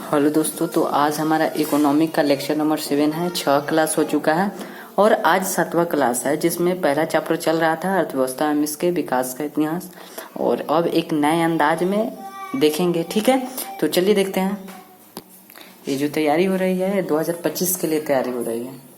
Hello दोस्तों, तो आज हमारा इकोनॉमिक का लेक्चर नंबर 7 है। 6 क्लास हो चुका है और आज 7वां क्लास है, जिसमें पहला चैप्टर चल रहा था अर्थव्यवस्था एवं इसके विकास का इतिहास, और अब एक नए अंदाज में देखेंगे। ठीक है, तो चलिए देखते हैं। ये जो तैयारी हो रही है 2025 के लिए तैयारी हो रही है।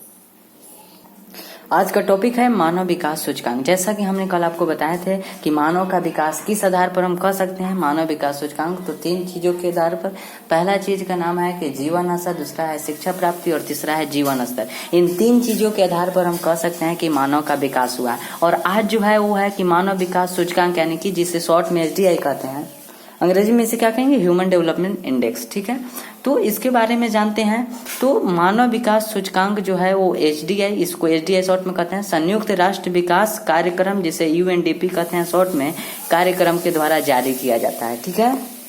आज का टॉपिक है मानव विकास सूचकांक। जैसा कि हमने कल आपको बताए थे कि मानव का विकास किस आधार पर हम कह सकते हैं मानव विकास सूचकांक, तो 3 चीजों के आधार पर। पहला चीज का नाम है कि जीवन स्तर, दूसरा है शिक्षा प्राप्ति और तीसरा है जीवन स्तर। इन 3 चीजों के आधार पर हम कह सकते हैं कि मानव का विकास हुआ है। और आज जो है वो है कि मानव विकास सूचकांक, यानी कि जिसे शॉर्ट में HDI कहते हैं, अंग्रेजी में इसे क्या कहेंगे, ह्यूमन डेवलपमेंट इंडेक्स। ठीक है, तो इसके बारे में जानते हैं। तो मानव विकास सूचकांक जो है वो HDI, इसको HDI शॉर्ट में कहते हैं, संयुक्त राष्ट्र विकास कार्यक्रम जिसे UNDP कहते हैं शॉर्ट में, कार्यक्रम के द्वारा जारी किया जाता है। ठीक है,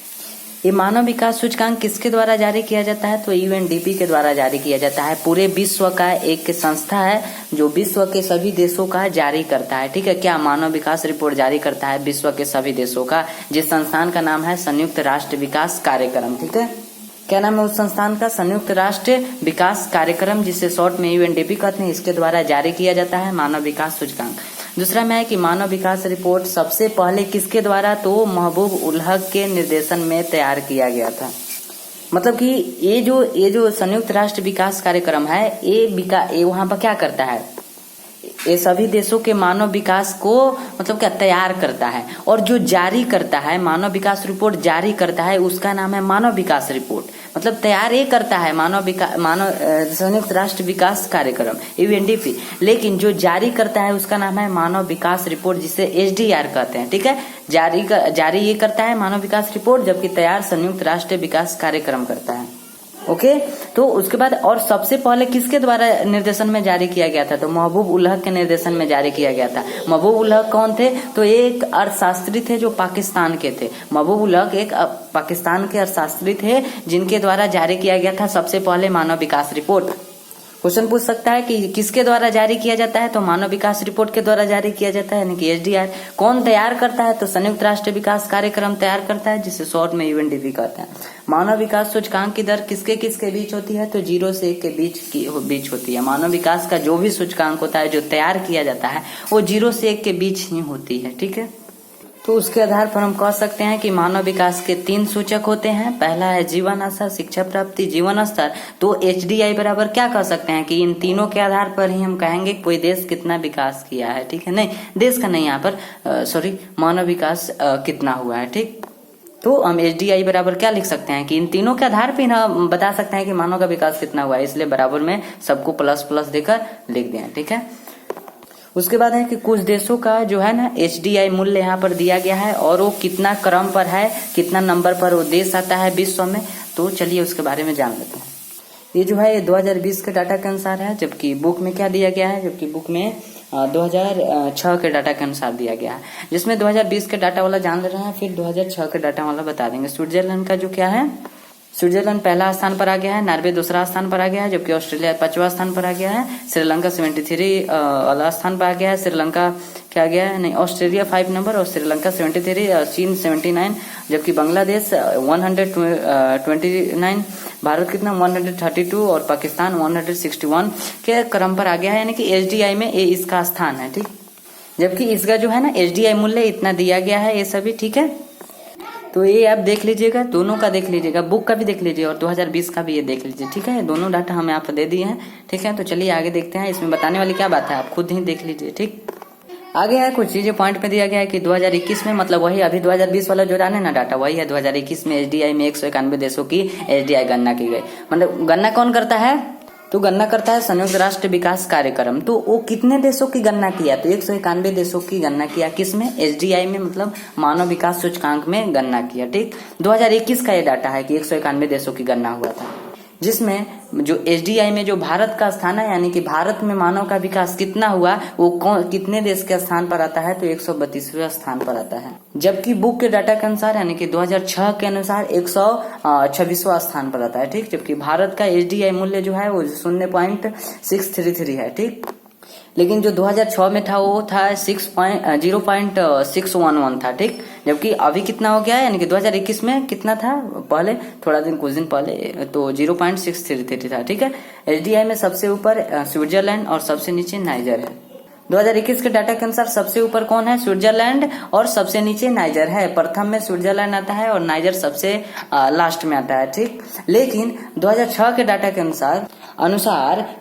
ये मानव विकास सूचकांक किसके द्वारा जारी किया जाता है, तो UNDP के द्वारा जारी किया जाता है। पूरे विश्व का एक संस्था है जो विश्व के सभी देशों का जारी करता है। ठीक है, क्या मानव विकास रिपोर्ट जारी करता है विश्व के सभी देशों का, जिस संस्थान का नाम है संयुक्त राष्ट्र विकास कार्यक्रम। ठीक है, क्या नाम है उस संस्थान का, संयुक्त राष्ट्र विकास कार्यक्रम, जिसे शॉर्ट में UNDP कहते हैं। इसके द्वारा जारी किया जाता है मानव विकास सूचकांक। दूसरा में है कि मानव विकास रिपोर्ट सबसे पहले किसके द्वारा, तो महबूब उल हक के निर्देशन में तैयार किया गया था। मतलब कि ये जो संयुक्त राष्ट्र विकास कार्यक्रम है, ये वहां पर क्या करता है, ये सभी देशों के मानव विकास को मतलब क्या तैयार करता है, और जो जारी करता है मानव विकास रिपोर्ट जारी करता है उसका नाम है मानव विकास रिपोर्ट। मतलब तैयार ये करता है संयुक्त राष्ट्र विकास कार्यक्रम UNDP, लेकिन जो जारी करता है उसका नाम है मानव विकास रिपोर्ट, जिसे HDR कहते हैं। ठीक है, जारी ये करता है मानव विकास रिपोर्ट, जबकि तैयार संयुक्त राष्ट्र विकास कार्यक्रम करता है। ओके, तो उसके बाद और सबसे पहले किसके द्वारा निर्देशन में जारी किया गया था, तो महबूब उल हक के निर्देशन में जारी किया गया था। महबूब उल हक कौन थे, तो ये एक अर्थशास्त्री थे जो पाकिस्तान के थे। महबूब उल हक एक पाकिस्तान के अर्थशास्त्री थे जिनके द्वारा जारी किया गया था सबसे पहले मानव विकास रिपोर्ट। क्वेश्चन पूछ सकता है कि किसके द्वारा जारी किया जाता है, तो मानव विकास रिपोर्ट के द्वारा जारी किया जाता है, यानी कि HDR। कौन तैयार करता है, तो संयुक्त राष्ट्र विकास कार्यक्रम तैयार करता है, जिसे शॉर्ट में UNDP कहते हैं। मानव विकास सूचकांक की दर किसके किसके बीच होती है, तो 0 से 1 के बीच होती है। मानव विकास का जो भी सूचकांक होता है जो तैयार किया जाता है वो 0 से 1 के बीच ही होती है। ठीक है, तो उसके आधार पर हम कह सकते हैं कि मानव विकास के 3 सूचक होते हैं। पहला है जीवन स्तर, शिक्षा प्राप्ति, जीवन स्तर। तो HDI बराबर क्या कह सकते हैं कि इन तीनों के आधार पर ही हम कहेंगे कोई देश कितना विकास किया है। ठीक है, नहीं देश का नहीं, यहाँ पर मानव विकास कितना हुआ है। ठीक, तो हम HDI बराबर क्या लिख सकते हैं कि इन तीनों के आधार पर हम बता सकते हैं कि मानव का विकास कितना हुआ है, इसलिए बराबर में सबको प्लस प्लस देकर लिख दें। ठीक है, उसके बाद है कि कुछ देशों का जो है ना HDI मूल्य यहाँ पर दिया गया है, और वो कितना क्रम पर है, कितना नंबर पर वो देश आता है विश्व में। तो चलिए उसके बारे में जान लेते हैं। ये जो है ये 2020 के डाटा के अनुसार है, जबकि बुक में क्या दिया गया है, जबकि बुक में 2006 के डाटा के अनुसार दिया गया है, जिसमें 2020 के डाटा वाला जान ले रहे हैं, फिर 2006 के डाटा वाला बता देंगे। स्विट्जरलैंड का जो क्या है, स्विट्जरलैंड पहला स्थान पर आ गया है, नॉर्वे दूसरा स्थान पर आ गया है, जबकि ऑस्ट्रेलिया 5वां स्थान पर आ गया है, श्रीलंका 73 वाला स्थान पर आ गया है, श्रीलंका क्या गया है, नहीं ऑस्ट्रेलिया 5 नंबर और श्रीलंका 73 और चीन 79, जबकि बांग्लादेश 129, भारत कितना 132 और पाकिस्तान 161 के क्रम पर आ गया है, यानी कि HDI में ये इसका स्थान है। ठीक, जबकि इसका जो है ना HDI मूल्य इतना दिया गया है ये सभी। ठीक है, तो ये आप देख लीजिएगा, दोनों का देख लीजिएगा, बुक का भी देख लीजिए और 2020 का भी ये देख लीजिए। ठीक है, दोनों डाटा हमें आप दे दिए हैं। ठीक है, तो चलिए आगे देखते हैं, इसमें बताने वाली क्या बात है आप खुद ही देख लीजिए। ठीक, आगे है कुछ चीजें पॉइंट पे दिया गया है कि 2021 में, मतलब वही अभी 2020 वाला जो जाने ना डाटा वही है, 2021 में HDI में 191 देशों की HDI गणना की गई। मतलब गणना कौन करता है, तो गणना करता है संयुक्त राष्ट्र विकास कार्यक्रम। तो वो कितने देशों की गणना किया, तो 191 देशों की गणना किया, किसमें, HDI में, मतलब मानव विकास सूचकांक में गणना किया। ठीक, 2021 का ये डाटा है कि 191 देशों की गणना हुआ था, जिसमें जो HDI में जो भारत का स्थान है, यानी कि भारत में मानव का विकास कितना हुआ वो कितने देश के स्थान पर आता है, तो 132वें स्थान पर आता है। जबकि बुक के डाटा के अनुसार यानी कि 2006 के अनुसार 126वां स्थान पर आता है। ठीक, जबकि भारत का HDI मूल्य जो है वो 0.633 है। ठीक, लेकिन जो 2006 में था वो था 0.611 था, ठीक। जबकि अभी कितना हो गया है, यानी कि 2021 में कितना था, पहले थोड़ा दिन कुछ दिन पहले तो 0.633 था, ठीक है। एचडीआई में सबसे ऊपर स्विट्जरलैंड और सबसे नीचे नाइजर है। 2021 के डाटा के अनुसार सबसे ऊपर कौन है, स्विट्जरलैंड, और सबसे नीचे नाइजर है। प्रथम में स्विट्जरलैंड आता है और नाइजर सबसे लास्ट में आता है, ठीक। लेकिन 2006 के डाटा के अनुसार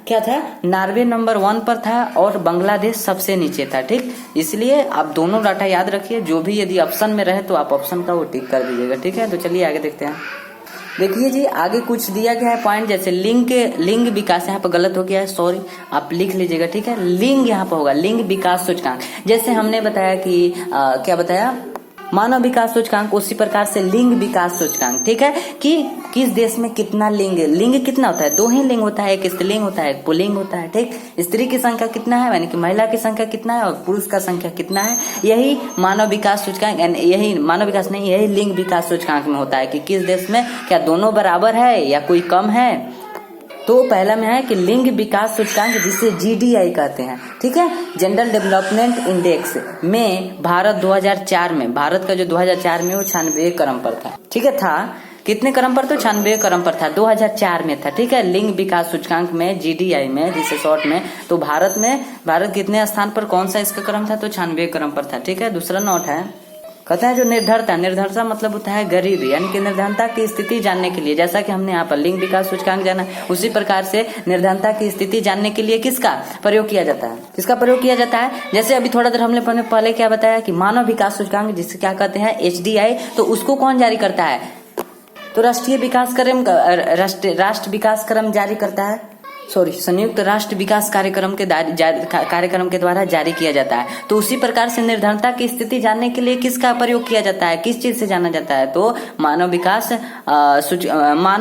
क्या था, नॉर्वे नंबर 1 पर था और बांग्लादेश सबसे नीचे था, ठीक। इसलिए आप दोनों डाटा याद रखिए, जो भी यदि ऑप्शन में रहे तो आप ऑप्शन का वो टिक कर दीजिएगा, ठीक है। तो चलिए आगे देखते हैं। देखिए जी, आगे कुछ दिया गया है पॉइंट, जैसे लिंग विकास, यहाँ पर गलत हो गया है, सॉरी, आप लिख लीजिएगा, ठीक है। लिंग यहाँ पर होगा लिंग विकास सूचकांक। जैसे हमने बताया कि क्या बताया, मानव विकास सूचकांक, उसी प्रकार से लिंग विकास सूचकांक, ठीक है, कि किस देश में कितना लिंग कितना होता है, 2 ही लिंग होता है, एक स्त्रीलिंग होता है, एक पुल्लिंग होता है, ठीक। स्त्री की संख्या कितना है, यानी कि महिला की संख्या कितना है, और पुरुष का संख्या कितना है, यही मानव विकास सूचकांक, यही मानव विकास नहीं, यही लिंग विकास सूचकांक में होता है कि किस देश में क्या दोनों बराबर है या कोई कम है। तो पहला में है कि लिंग विकास सूचकांक, जिसे जीडीआई कहते हैं, ठीक है। जनरल डेवलपमेंट इंडेक्स में भारत 2004 में, भारत का जो 2004 में वो 96 क्रम पर था, ठीक है। था कितने क्रम पर, तो 96 क्रम पर था, 2004 में था, ठीक है। लिंग विकास सूचकांक में, जीडीआई में, जिसे शॉर्ट में, तो भारत कितने स्थान पर, कौन सा इसका क्रम था, तो 96 क्रम पर था, ठीक है। दूसरा नोट है, कहते हैं जो निर्धरता मतलब होता है गरीबी, यानी कि निर्धनता की स्थिति जानने के लिए, जैसा कि हमने यहाँ पर लिंग विकास सूचकांक जाना, उसी प्रकार से निर्धनता की स्थिति जानने के लिए किसका प्रयोग किया जाता है, जैसे अभी थोड़ा देर हमने पहले क्या बताया कि मानव विकास सूचकांक, जिसे क्या कहते हैं, एचडीआई, तो उसको कौन जारी करता है, तो राष्ट्र विकास क्रम जारी करता है, संयुक्त राष्ट्र विकास कार्यक्रम के द्वारा जारी किया जाता है। तो उसी प्रकार से निर्धनता की स्थिति जानने के लिए किसका प्रयोग किया जाता है, किस चीज से जाना जाता है, तो मानव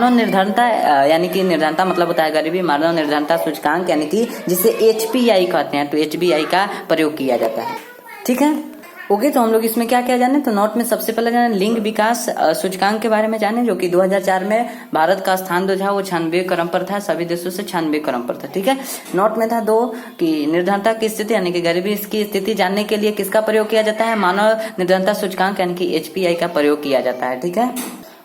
निर्धनता, यानी कि निर्धनता मतलब होता है गरीबी, मानव निर्धनता सूचकांक, यानी कि जिसे एचपीआई कहते हैं, तो एचपीआई का प्रयोग किया जाता है, ठीक है। ओके, तो हम लोग इसमें क्या क्या जाने, तो नोट में सबसे पहले जाने लिंग विकास सूचकांक के बारे में जाने, जो कि 2004 में भारत का स्थान जो था वो 96 क्रम पर था, सभी देशों से 96 क्रम पर था, ठीक है। नोट में था 2 कि निर्धनता की स्थिति, यानी कि गरीबी की स्थिति जानने के लिए किसका प्रयोग किया जाता है, मानव निर्धनता सूचकांक, यानी कि एचपीआई का प्रयोग किया जाता है, ठीक है।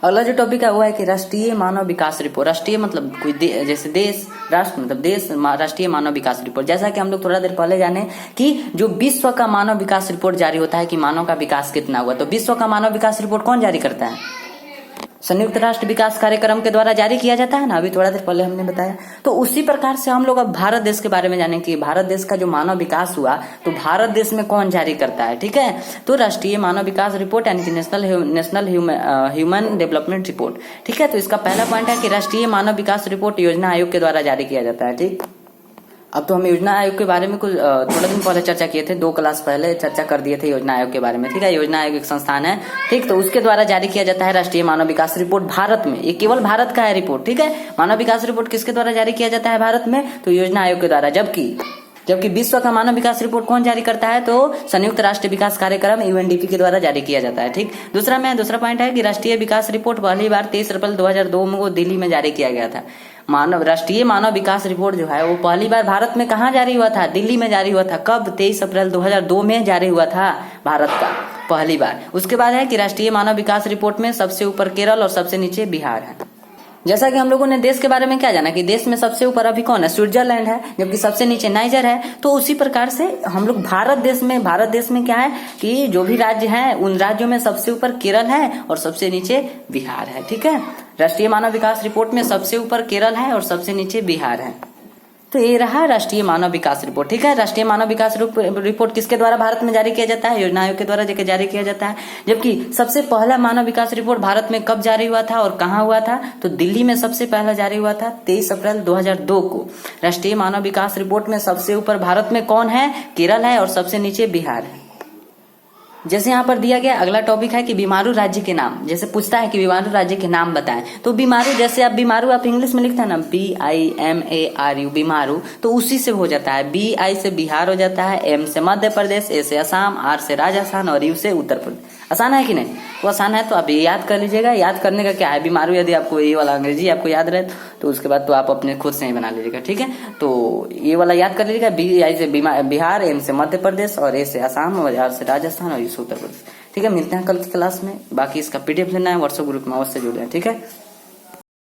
अगला जो टॉपिक है वो है कि राष्ट्रीय मानव विकास रिपोर्ट। राष्ट्रीय मतलब कोई जैसे देश, राष्ट्र मतलब देश, राष्ट्रीय मानव विकास रिपोर्ट। जैसा कि हम लोग थोड़ा देर पहले जाने कि जो विश्व का मानव विकास रिपोर्ट जारी होता है कि मानव का विकास कितना हुआ, तो विश्व का मानव विकास रिपोर्ट कौन जारी करता है, संयुक्त राष्ट्र विकास कार्यक्रम के द्वारा जारी किया जाता है ना, अभी थोड़ा देर पहले हमने बताया। तो उसी प्रकार से हम लोग अब भारत देश के बारे में जाने कि भारत देश का जो मानव विकास हुआ तो भारत देश में कौन जारी करता है, ठीक है। तो राष्ट्रीय मानव विकास रिपोर्ट, यानी कि नेशनल ह्यूमन डेवलपमेंट रिपोर्ट, ठीक है। तो इसका पहला पॉइंट है कि राष्ट्रीय मानव विकास रिपोर्ट योजना आयोग के द्वारा जारी किया जाता है, ठीक। अब तो हम योजना आयोग के बारे में कुछ थोड़ा दिन पहले चर्चा किए थे, 2 क्लास पहले चर्चा कर दिए थे योजना आयोग के बारे में, ठीक है। योजना आयोग एक संस्थान है, ठीक। तो उसके द्वारा जारी किया जाता है राष्ट्रीय मानव विकास रिपोर्ट भारत में, ये केवल भारत का है रिपोर्ट, ठीक है। मानव विकास रिपोर्ट किसके द्वारा जारी किया जाता है भारत में, तो योजना आयोग के द्वारा। जबकि विश्व का मानव विकास रिपोर्ट कौन जारी करता है, तो संयुक्त राष्ट्र विकास कार्यक्रम यूएनडीपी के द्वारा जारी किया जाता है, ठीक। दूसरा पॉइंट है कि राष्ट्रीय विकास रिपोर्ट पहली बार 23 अप्रैल 2002 में वो दिल्ली में जारी किया गया था। राष्ट्रीय मानव विकास रिपोर्ट जो है वो पहली बार भारत में कहाँ जारी हुआ था, दिल्ली में जारी हुआ था। कब, 23 अप्रैल 2002 में जारी हुआ था भारत का पहली बार। उसके बाद है कि राष्ट्रीय मानव विकास रिपोर्ट में सबसे ऊपर केरल और सबसे नीचे बिहार है। जैसा कि हम लोगों ने देश के बारे में क्या जाना कि देश में सबसे ऊपर अभी कौन है, स्विट्जरलैंड है, जबकि सबसे नीचे नाइजर है। तो उसी प्रकार से हम लोग भारत देश में क्या है कि जो भी राज्य हैं उन राज्यों में सबसे ऊपर केरल है और सबसे नीचे बिहार है, ठीक है। राष्ट्रीय मानव विकास रिपोर्ट में सबसे ऊपर केरल है और सबसे नीचे बिहार है। तो ये रहा राष्ट्रीय मानव विकास रिपोर्ट, ठीक है। राष्ट्रीय मानव विकास रिपोर्ट किसके द्वारा भारत में जारी किया जाता है, योजना आयोग के द्वारा जारी किया जाता है। जबकि सबसे पहला मानव विकास रिपोर्ट भारत में कब जारी हुआ था और कहाँ हुआ था, तो दिल्ली में सबसे पहला जारी हुआ था 23 अप्रैल 2002 को। राष्ट्रीय मानव विकास रिपोर्ट में सबसे ऊपर भारत में कौन है, केरल है और सबसे नीचे बिहार है। जैसे यहाँ पर दिया गया अगला टॉपिक है कि बीमारू राज्य के नाम। जैसे पूछता है कि बीमारू राज्य के नाम बताएं, तो बीमारू, जैसे आप बीमारू आप इंग्लिश में लिखते हैं ना BIMARU, बीमारू, तो उसी से हो जाता है। BI से बिहार हो जाता है, M से मध्य प्रदेश, A से असम, R से राजस्थान और U से उत्तर प्रदेश। आसान है कि नहीं? तो आसान है तो आप ये याद कर लीजिएगा। याद करने का क्या है, बीमारू यदि आपको ये वाला अंग्रेजी आपको याद रहे तो उसके बाद तो आप अपने खुद से ही बना लीजिएगा, ठीक है। तो ये वाला याद कर लीजिएगा, बी आई से बिहार, एम से मध्य प्रदेश, और ए से असम, और आर से राजस्थान, और यू से उत्तर प्रदेश, ठीक है। मिलते हैं कल की क्लास में। बाकी इसका PDF लेना है व्हाट्सएप ग्रुप में अवश्य जुड़े हैं, ठीक है।